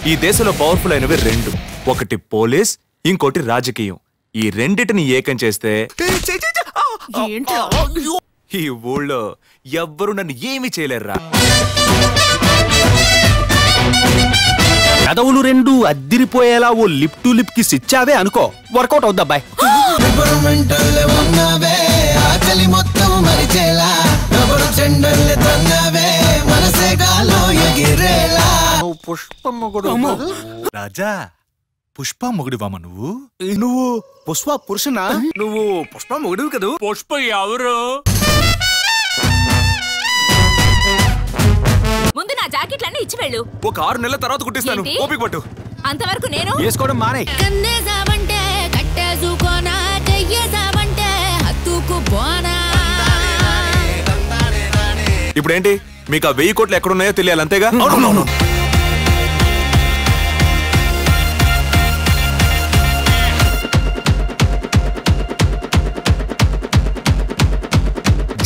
ఈ దేశంలో పవర్ఫుల్ అయినవి రెండు, ఒకటి పోలీస్, ఇంకోటి రాజకీయం. ఈ రెండిటిని ఏకం చేస్తే ఈ ఊళ్ళో ఎవ్వరు నన్ను ఏమీ చేయలేరురా. కదవులు రెండు అద్దిరిపోయేలా ఓ లిప్ టు లిప్ కి సిచ్చావే అనుకో, వర్కౌట్ అవుద్దాబ్బాయ్. రాజా, పుష్ప మొగుడివామ నువ్వు? నువ్వు పుష్ప పురుషునా? నువ్వు పుష్ప మొగుడివి కదూ. పుష్ప ఎవరు? ముందు నా జాకెట్లన్నీ ఇచ్చి వెళ్ళు. ఒక 6 నెలల తర్వాత కుట్టిస్తాను, ఓపిక పట్టు. అంతవరకు నేను వేసుకోవడం మానే. కన్నేసావంటే కట్టేసుకోనా, చెయ్యేసావంటే హత్తుకుపోనా. ఇప్పుడేంటి మీకు ఆ 1000 కోట్లు ఎక్కడున్నాయో తెలియాలి, అంతేగా?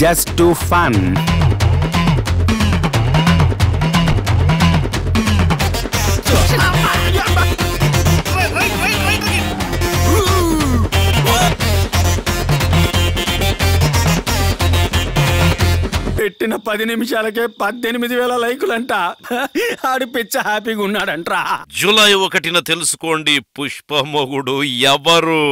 Just to fun. పెట్టిన 10 నిమిషాలకే 18,000 లైకులంట. ఆడి పిచ్చ హ్యాపీగా ఉన్నాడంట్రా. జూలై 1న తెలుసుకోండి పుష్ప మొగుడు ఎవరు.